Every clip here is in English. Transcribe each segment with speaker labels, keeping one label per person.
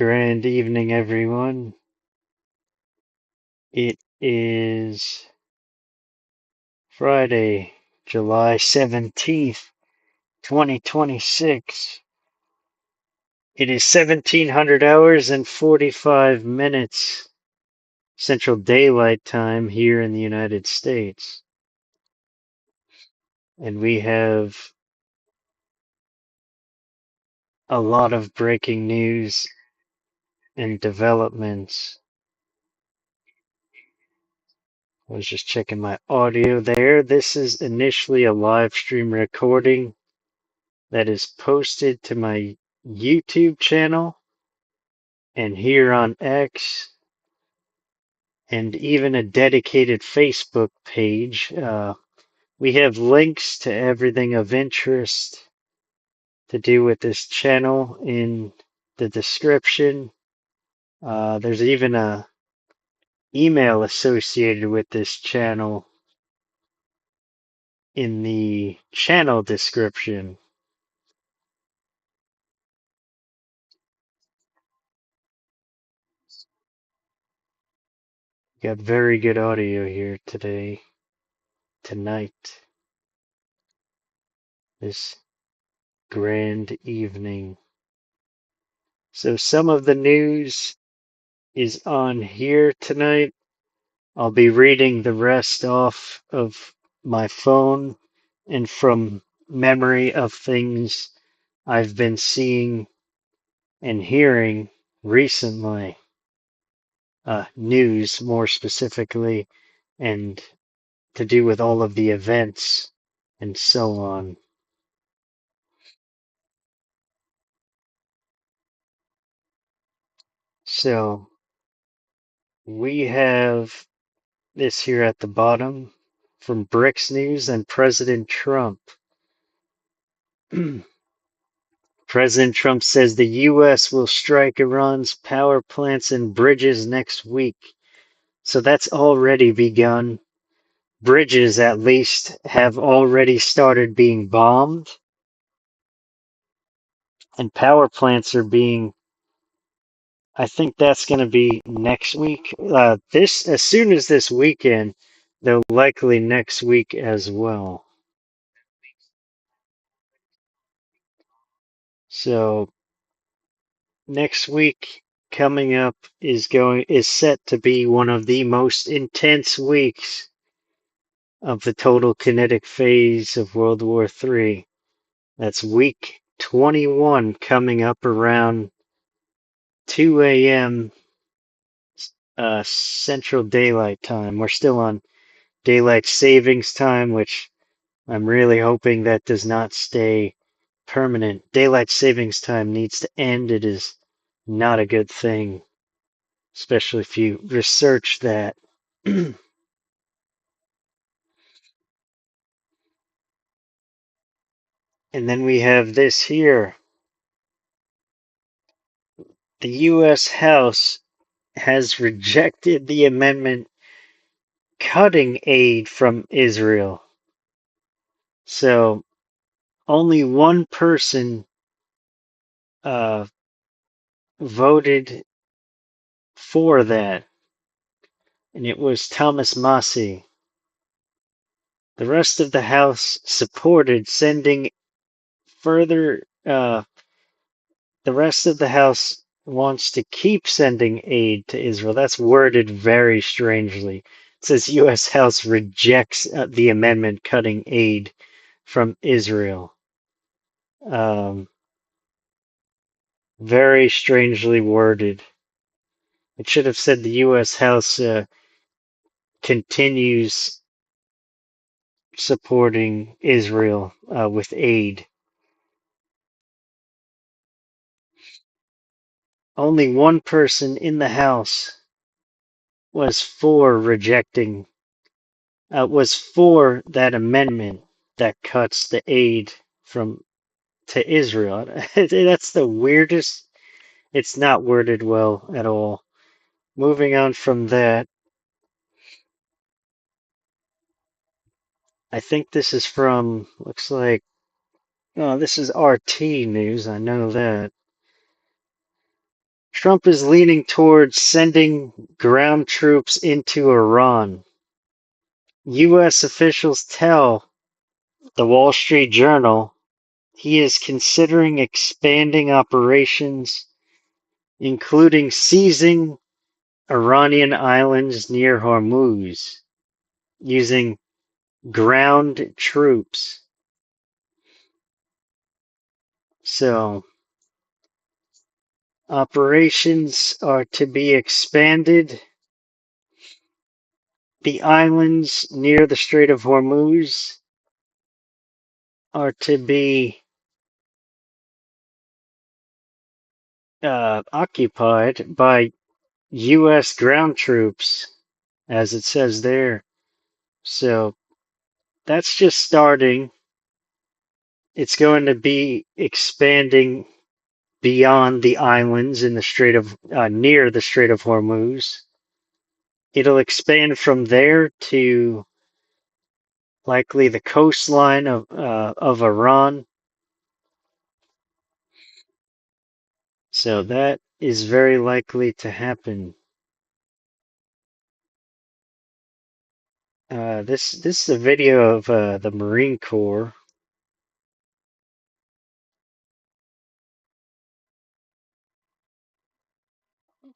Speaker 1: Grand evening, everyone. It is Friday, July 17th, 2026. It is 1700 hours and 45 minutes Central Daylight Time here in the United States. And we have a lot of breaking news and developments. I was just checking my audio there. This is initially a live stream recording that is posted to my YouTube channel and here on X, and even a dedicated Facebook page. We have links to everything of interest to do with this channel in the description. There's even a email associated with this channel in the channel description. Got very good audio here tonight, this grand evening. So some of the news is on here tonight. I'll be reading the rest off of my phone and from memory of things I've been seeing and hearing recently, news more specifically, and to do with all of the events and so on. So we have this here at the bottom from Bricks News and President Trump. President Trump says the U.S. will strike Iran's power plants and bridges next week. So that's already begun. Bridges, at least, have already started being bombed, and power plants are being. I think that's going to be next week. This as soon as this weekend, though likely next week as well. So next week coming up is set to be one of the most intense weeks of the total kinetic phase of World War III. That's week 21 coming up around 2 a.m. Central Daylight Time. We're still on Daylight Savings Time, which I'm really hoping that does not stay permanent. Daylight Savings Time needs to end. It is not a good thing, especially if you research that. And then we have this here. The U.S. House has rejected the amendment cutting aid from Israel. So only one person uh, voted for that, and it was Thomas Massie. The rest of the House supported sending further. The rest of the House wants to keep sending aid to Israel. That's worded very strangely. It says U.S. House rejects the amendment cutting aid from Israel. Um, Very strangely worded. It should have said the U.S. House continues supporting Israel with aid. Only one person in the House was for rejecting, was for that amendment that cuts the aid from to Israel. That's the weirdest. It's not worded well at all. Moving on from that, I think this is from, looks like, oh, this is RT News. I know that. Trump is leaning towards sending ground troops into Iran. U.S. officials tell the Wall Street Journal he is considering expanding operations, including seizing Iranian islands near Hormuz, using ground troops. So, operations are to be expanded. The islands near the Strait of Hormuz are to be occupied by U.S. ground troops, as it says there. So that's just starting. It's going to be expanding beyond the islands in the Strait of near the Strait of Hormuz. It'll expand from there to likely the coastline of Iran. So that is very likely to happen. This is a video of the Marine Corps.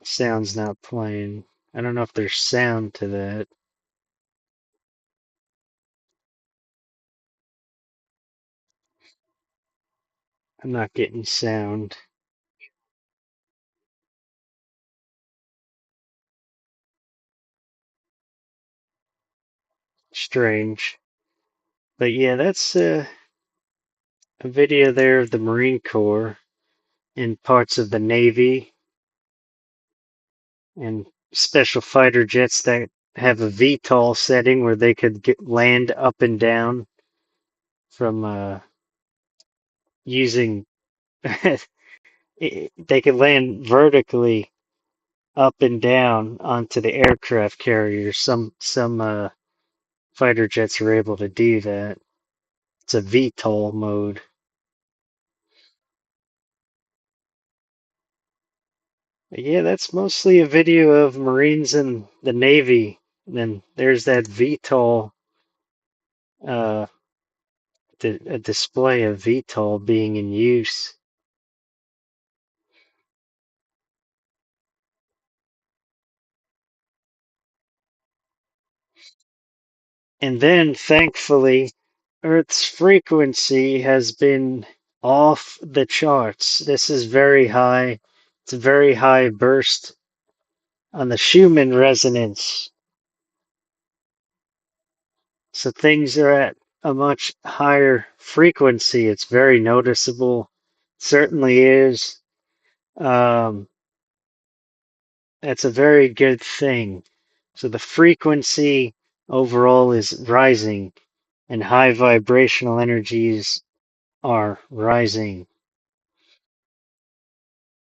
Speaker 1: Sound's not playing. I don't know if there's sound to that. I'm not getting sound. Strange. But yeah, that's a video there of the Marine Corps and parts of the Navy and special fighter jets that have a VTOL setting where they could land up and down from using they could land vertically up and down onto the aircraft carriers. Some fighter jets are able to do that. It's a VTOL mode. But yeah, that's mostly a video of Marines and the Navy. Then there's that VTOL, uh, a display of VTOL being in use. And then, thankfully, Earth's frequency has been off the charts. This is very high. It's a very high burst on the Schumann resonance. So things are at a much higher frequency. It's very noticeable. Certainly is. Um, that's a very good thing. So the frequency overall is rising and high vibrational energies are rising.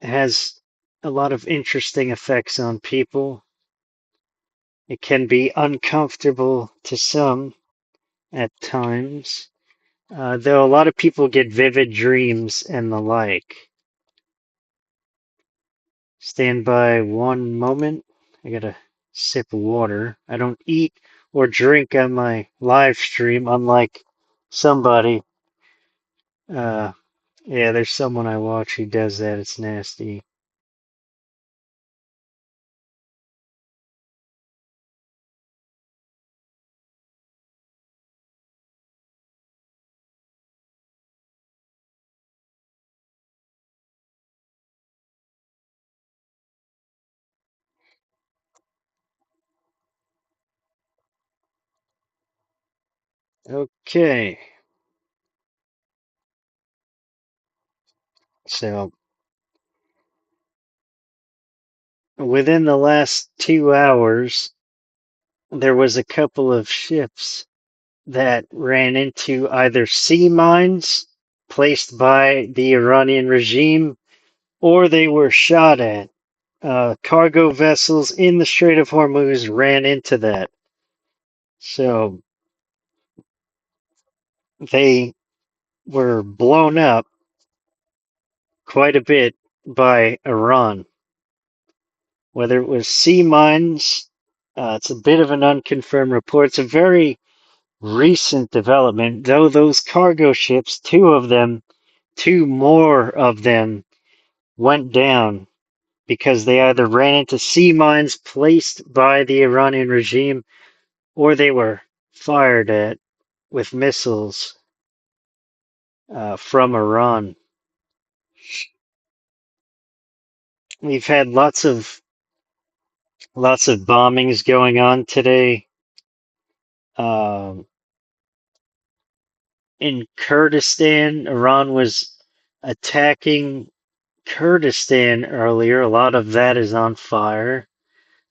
Speaker 1: It has a lot of interesting effects on people. It can be uncomfortable to some at times, though a lot of people get vivid dreams and the like. Stand by one moment. I got a sip of water. I don't eat or drink on my live stream, unlike somebody. Uh, yeah, there's someone I watch who does that. It's nasty. Okay, so within the last 2 hours, there was a couple of ships that ran into either sea mines placed by the Iranian regime or they were shot at. Cargo vessels in the Strait of Hormuz ran into that. So they were blown up quite a bit by Iran. whether it was sea mines. It's a bit of an unconfirmed report. It's a very recent development, though those cargo ships, two more of them went down because they either ran into sea mines placed by the Iranian regime or they were fired at with missiles from Iran. We've had lots of bombings going on today. Um, in Kurdistan, Iran was attacking Kurdistan earlier. A lot of that is on fire.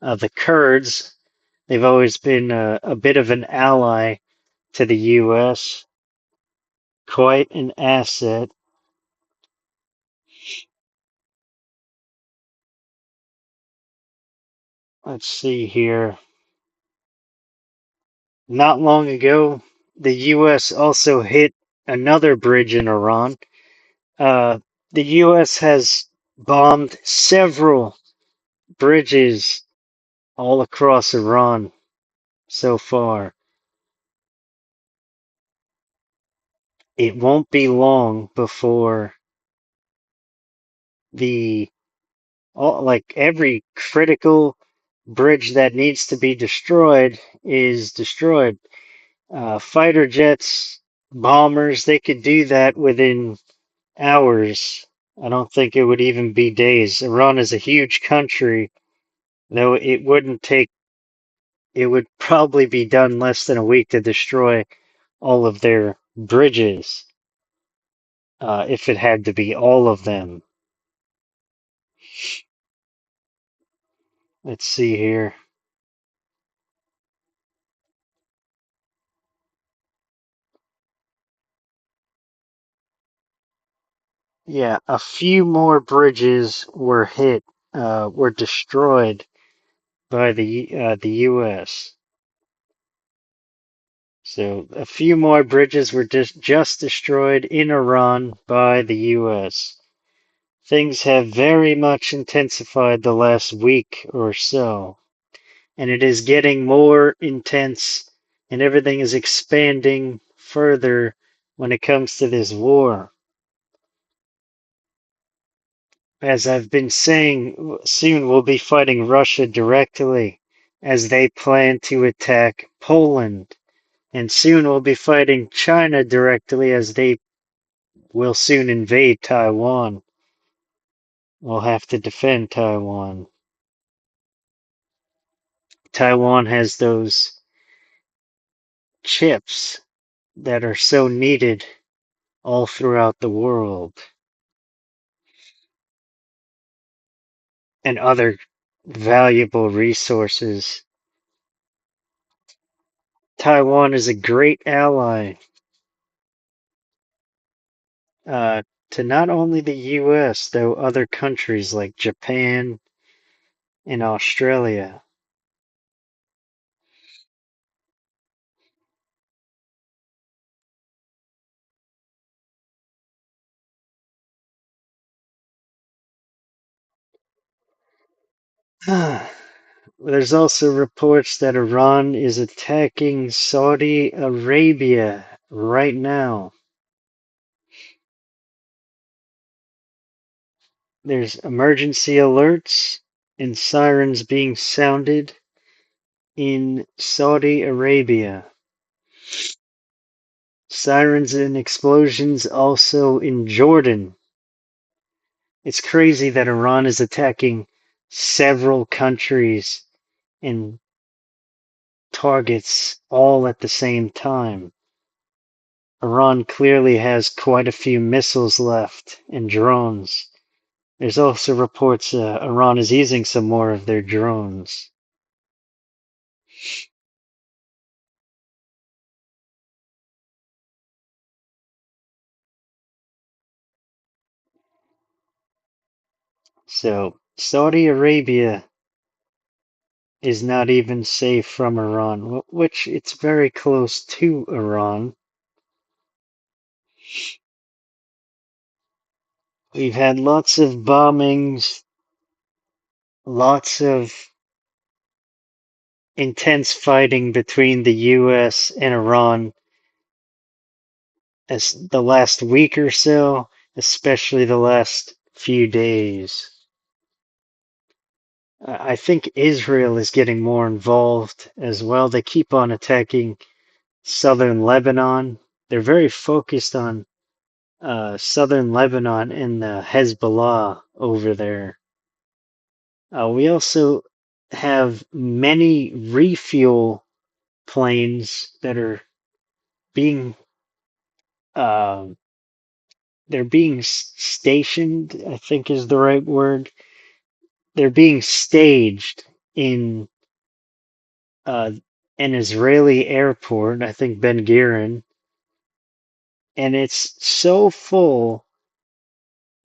Speaker 1: The Kurds, they've always been a bit of an ally to the U.S., quite an asset. Let's see here. Not long ago, the U.S. also hit another bridge in Iran. Uh, the U.S. has bombed several bridges all across Iran so far. It won't be long before the like every critical bridge that needs to be destroyed is destroyed. Fighter jets, bombers, they could do that within hours. I don't think it would even be days. Iran is a huge country, though it would probably be done less than a week to destroy all of their bridges, if it had to be all of them. Let's see here. Yeah, a few more bridges were destroyed by the U.S. So a few more bridges were just destroyed in Iran by the U.S. Things have very much intensified the last week or so, and it is getting more intense, and everything is expanding further when it comes to this war. As I've been saying, soon we'll be fighting Russia directly as they plan to attack Poland. And soon we'll be fighting China directly as they will soon invade Taiwan. We'll have to defend Taiwan. Taiwan has those chips that are so needed all throughout the world and other valuable resources. Taiwan is a great ally uh, to not only the US, though other countries like Japan and Australia. There's also reports that Iran is attacking Saudi Arabia right now. There's emergency alerts and sirens being sounded in Saudi Arabia. Sirens and explosions also in Jordan. It's crazy that Iran is attacking several countries and targets all at the same time. Iran clearly has quite a few missiles left and drones. There's also reports Iran is using some more of their drones. So Saudi Arabia is not even safe from Iran, which it's very close to Iran. We've had lots of bombings lots of intense fighting between the US and Iran as the last week or so, especially the last few days. I think Israel is getting more involved as well. They keep on attacking southern Lebanon. They're very focused on southern Lebanon and the Hezbollah over there. We also have many refuel planes that are being uh, they're being stationed, I think is the right word. They're being staged in uh, an Israeli airport, I think Ben Gurion, and it's so full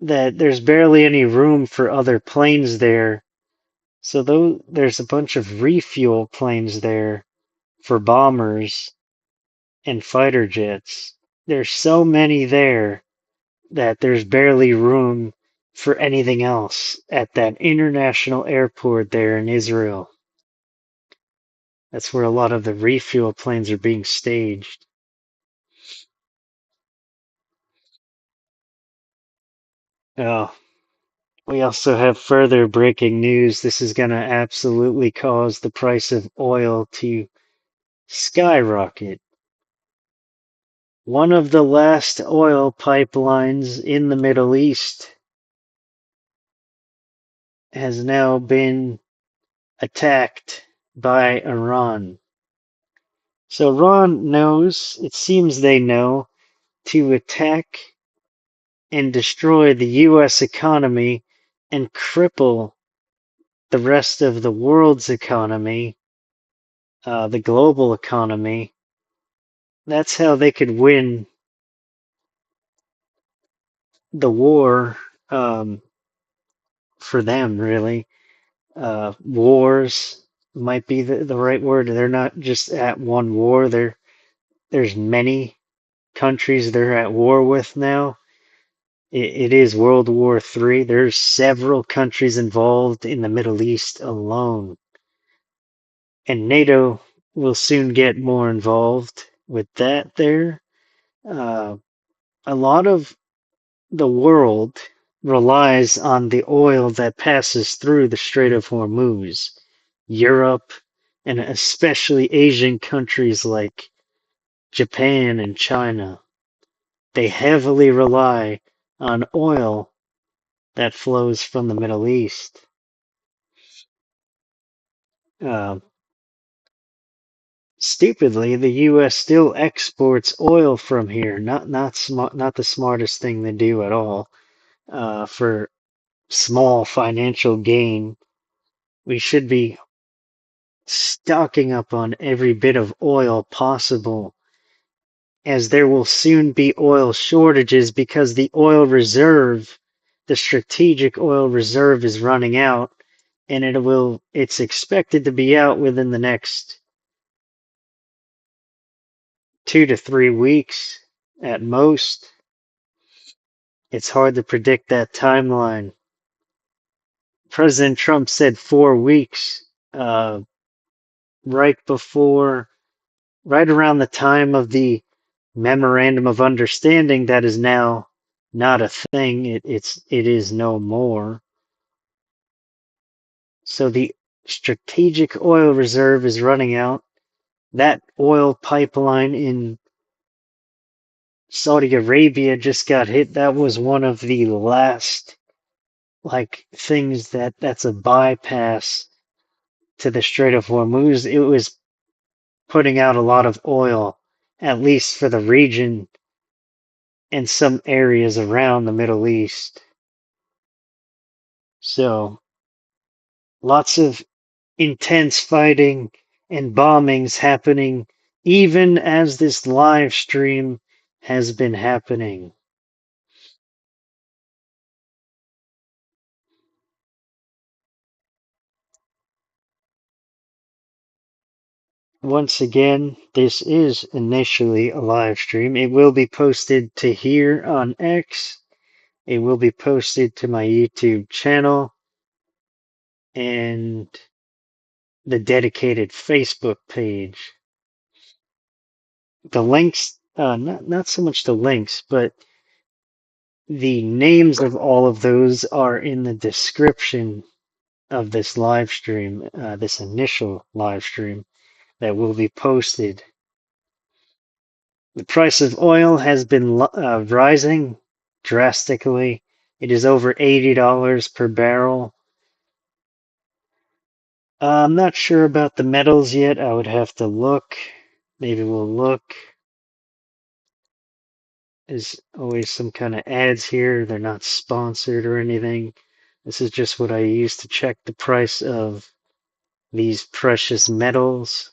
Speaker 1: that there's barely any room for other planes there. So there's a bunch of refuel planes there for bombers and fighter jets. There's so many there that there's barely room for anything else at that international airport there in Israel. That's where a lot of the refuel planes are being staged. Oh, we also have further breaking news. This is going to absolutely cause the price of oil to skyrocket. One of the last oil pipelines in the Middle East has now been attacked by Iran. So Iran knows, it seems they know, to attack and destroy the US economy and cripple the rest of the world's economy, the global economy. That's how they could win the war um, for them, really. Wars might be the right word. They're not just at one war. There's many countries they're at war with now. It is World War III. There's several countries involved in the Middle East alone. And NATO will soon get more involved with that there. Uh, a lot of the world relies on the oil that passes through the Strait of Hormuz. Europe, and especially Asian countries like Japan and China, they heavily rely on oil that flows from the Middle East. Uh, Stupidly, the U.S. still exports oil from here. Not the smartest thing to do at all. For small financial gain, we should be stocking up on every bit of oil possible, as there will soon be oil shortages because the strategic oil reserve is running out, and it's expected to be out within the next 2 to 3 weeks at most. It's hard to predict that timeline. President Trump said 4 weeks, uh, right before, right around the time of the memorandum of understanding that is now not a thing. It is no more. So the strategic oil reserve is running out. That oil pipeline in Saudi Arabia just got hit. That was one of the last things that's a bypass to the Strait of Hormuz. It was putting out a lot of oil, at least for the region and some areas around the Middle East. So lots of intense fighting and bombings happening even as this live stream has been happening. Once again, this is initially a live stream. It will be posted to here on X. It will be posted to my YouTube channel. and the dedicated Facebook page. The links, not so much the links, but the names of all of those are in the description of this live stream, this initial live stream that will be posted. The price of oil has been rising drastically. It is over $80 per barrel. I'm not sure about the metals yet. I would have to look. Maybe we'll look. There's always some kind of ads here. They're not sponsored or anything. This is just what I use to check the price of these precious metals.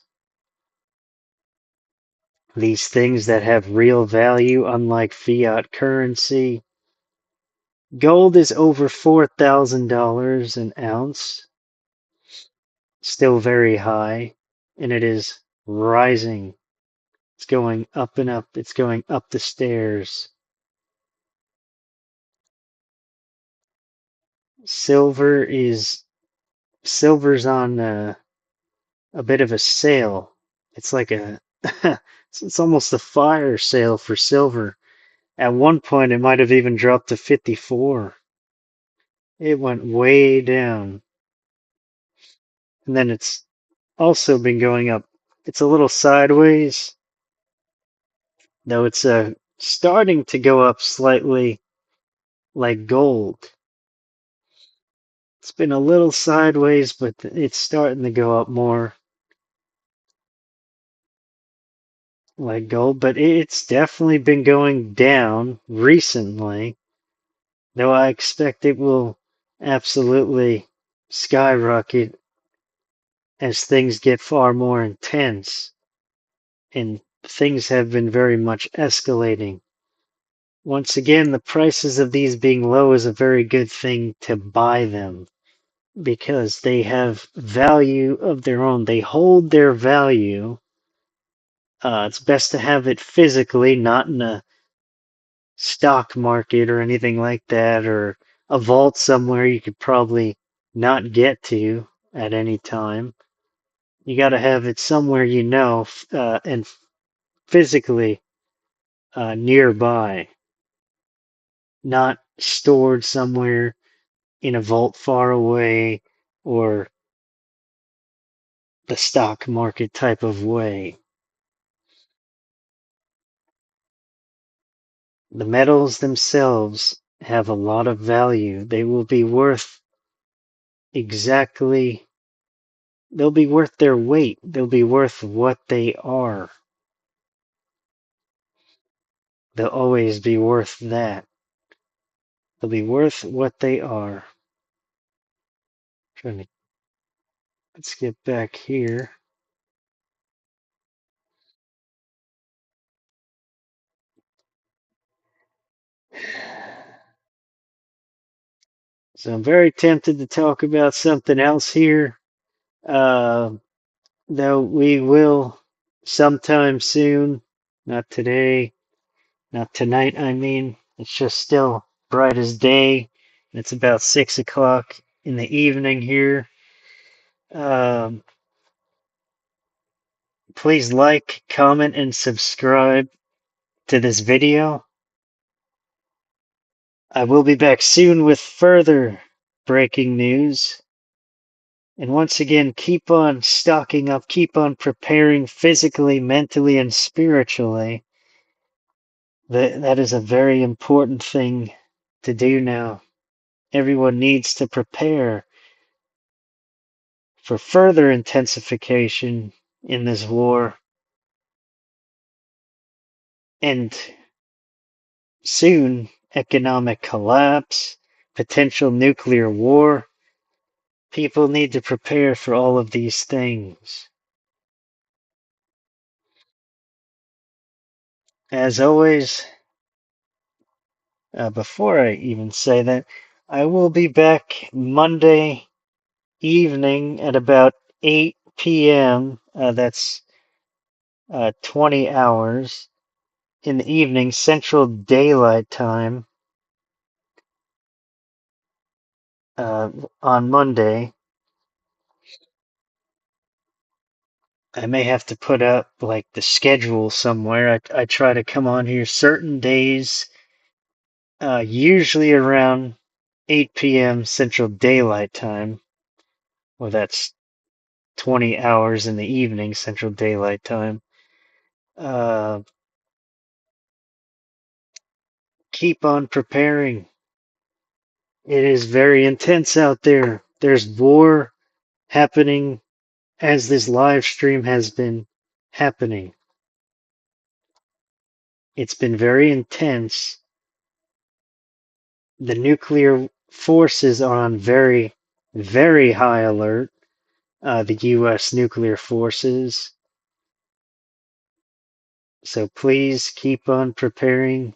Speaker 1: These things that have real value, unlike fiat currency. Gold is over $4,000 an ounce, still very high, and it is rising. It's going up and up. It's going up the stairs. Silver's on a bit of a sale. It's like it's almost a fire sale for silver. At one point, it might have even dropped to 54. It went way down. And then it's also been going up. It's a little sideways, though it's starting to go up slightly like gold. It's been a little sideways, but it's starting to go up more like gold. But it's definitely been going down recently, though I expect it will absolutely skyrocket as things get far more intense. And things have been very much escalating. Once again, the prices of these being low is a very good thing to buy them because they have value of their own. They hold their value. It's best to have it physically, not in a stock market or anything like that, or a vault somewhere you could probably not get to at any time. You got to have it somewhere you know and physically nearby, not stored somewhere in a vault far away or the stock market type of way. The metals themselves have a lot of value. They will be worth exactly, they'll be worth their weight. They'll be worth what they are. They'll always be worth that. They'll be worth what they are. Let's get back here. So I'm very tempted to talk about something else here. Uh, though we will sometime soon. Not today. Not tonight, I mean. It's just still bright as day. It's about 6 o'clock in the evening here. Um, please like, comment, and subscribe to this video. I will be back soon with further breaking news. And once again, keep on stocking up, keep on preparing physically, mentally, and spiritually. That is a very important thing to do now. Everyone needs to prepare for further intensification in this war and soon economic collapse, potential nuclear war. People need to prepare for all of these things. As always, before I even say that, I will be back Monday evening at about 8 p.m. That's 20 hours in the evening, Central Daylight Time, uh, on Monday. I may have to put up like the schedule somewhere. I try to come on here certain days, usually around 8 p.m. Central Daylight Time. Well, that's 20 hours in the evening Central Daylight Time. Uh, keep on preparing. It is very intense out there. There's war happening as this live stream has been happening. It's been very intense. The nuclear forces are on very, very high alert. The U.S. nuclear forces. So please keep on preparing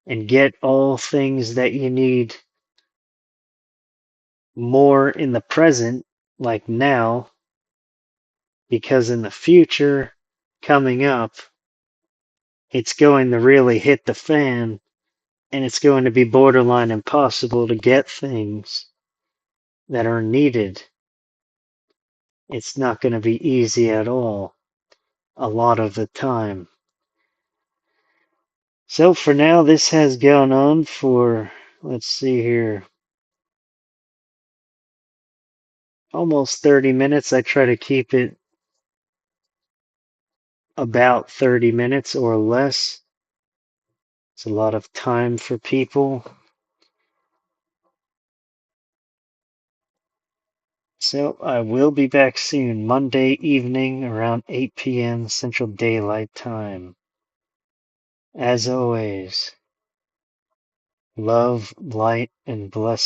Speaker 1: and get all things that you need more in the present, like now, because in the future, coming up, it's going to really hit the fan and it's going to be borderline impossible to get things that are needed. It's not going to be easy at all, a lot of the time. So for now, this has gone on for, let's see here, almost 30 minutes. I try to keep it about 30 minutes or less. It's a lot of time for people. So I will be back soon, Monday evening around 8 p.m. Central Daylight Time. As always, love, light, and blessings.